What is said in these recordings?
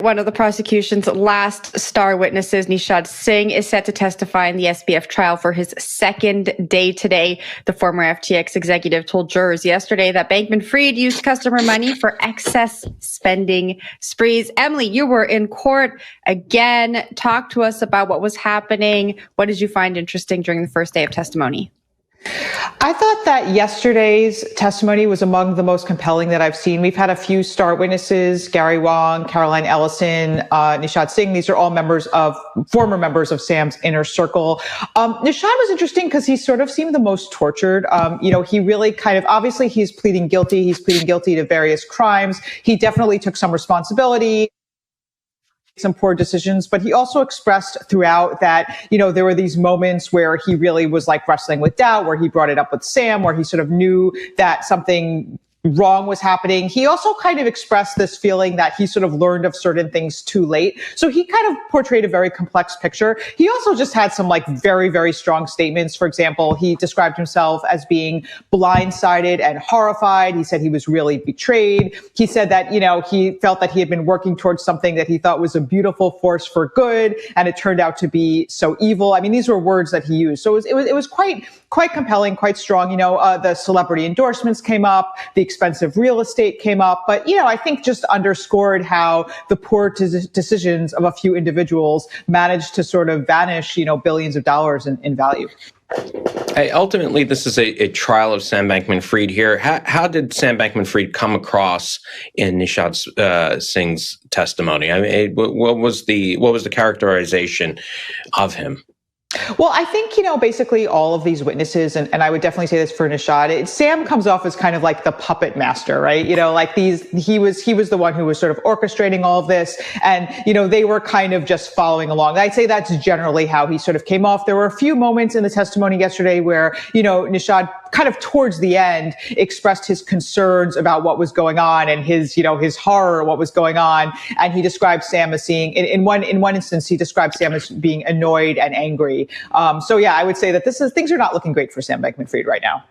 One of the prosecution's last star witnesses, Nishad Singh, is set to testify in the SBF trial for his second day today. The former FTX executive told jurors yesterday that Bankman-Fried used customer money for excess spending sprees. Emily, you were in court again. Talk to us about what was happening. What did you find interesting during the first day of testimony? I thought that yesterday's testimony was among the most compelling that I've seen. We've had a few star witnesses, Gary Wong, Caroline Ellison, Nishad Singh. These are all former members of Sam's inner circle. Nishad was interesting because he sort of seemed the most tortured. He really obviously he's pleading guilty. He's pleading guilty to various crimes. He definitely took some responsibility, some poor decisions, but he also expressed throughout that, there were these moments where he really was like wrestling with doubt, where he brought it up with Sam, where he sort of knew that something wrong was happening. He also kind of expressed this feeling that he sort of learned of certain things too late. So he kind of portrayed a very complex picture. He also just had some very, very strong statements. For example, he described himself as being blindsided and horrified. He said he was really betrayed. He said that, he felt that he had been working towards something that he thought was a beautiful force for good, and it turned out to be so evil. I mean, these were words that he used. So it was quite compelling, quite strong. The celebrity endorsements came up, the expensive real estate came up, but, I think just underscored how the poor decisions of a few individuals managed to sort of vanish, billions of dollars in value. Hey, ultimately, this is a trial of Sam Bankman-Fried here. How did Sam Bankman-Fried come across in Nishad Singh's testimony? I mean, what was the characterization of him? Well, I think, basically all of these witnesses, and I would definitely say this for Nishad, Sam comes off as kind of like the puppet master, right? He was the one who was sort of orchestrating all of this, and, they were kind of just following along. I'd say that's generally how he sort of came off. There were a few moments in the testimony yesterday where, Nishad kind of towards the end expressed his concerns about what was going on and his horror of what was going on. And he described Sam as seeing, in one instance, he described Sam as being annoyed and angry. I would say that things are not looking great for Sam Bankman-Fried right now.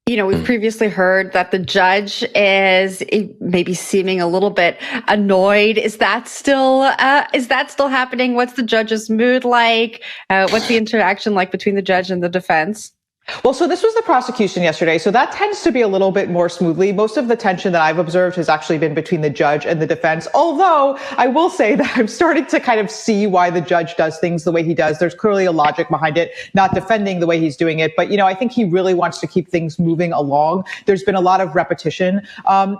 We've previously heard that the judge is maybe seeming a little bit annoyed. Is that still happening? What's the judge's mood like? What's the interaction like between the judge and the defense? Well, so this was the prosecution yesterday. So that tends to be a little bit more smoothly. Most of the tension that I've observed has actually been between the judge and the defense. Although I will say that I'm starting to kind of see why the judge does things the way he does. There's clearly a logic behind it, not defending the way he's doing it. But, I think he really wants to keep things moving along. There's been a lot of repetition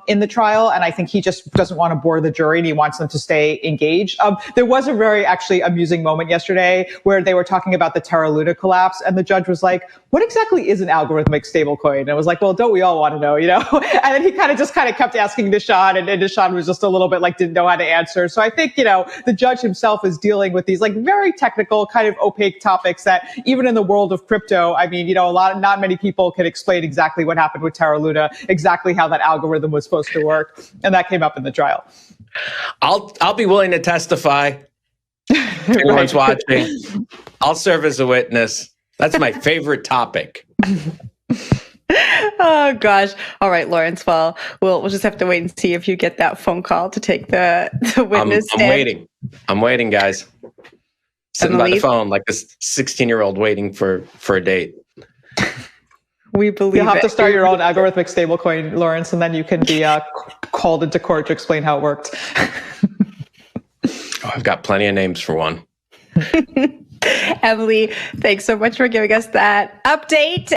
in the trial, and I think he just doesn't want to bore the jury and he wants them to stay engaged. There was a very actually amusing moment yesterday where they were talking about the Terra Luna collapse, and the judge was like, what exactly is an algorithmic stablecoin? And I was like, well, don't we all want to know, And then he kind of kept asking Nishad, and Nishad was just a little bit didn't know how to answer. So I think, the judge himself is dealing with these very technical, kind of opaque topics that even in the world of crypto, I mean, not many people can explain exactly what happened with Terra Luna, exactly how that algorithm was supposed to work. And that came up in the trial. I'll be willing to testify. If anyone's watching, I'll serve as a witness. That's my favorite topic. Oh, gosh. All right, Lawrence. Well, we'll just have to wait and see if you get that phone call to take the witness stand. I'm waiting, guys. Sitting by the phone like this 16-year-old waiting for a date. We believe You'll have to start your own algorithmic stablecoin, Lawrence, and then you can be called into court to explain how it worked. I've got plenty of names for one. Emily, thanks so much for giving us that update.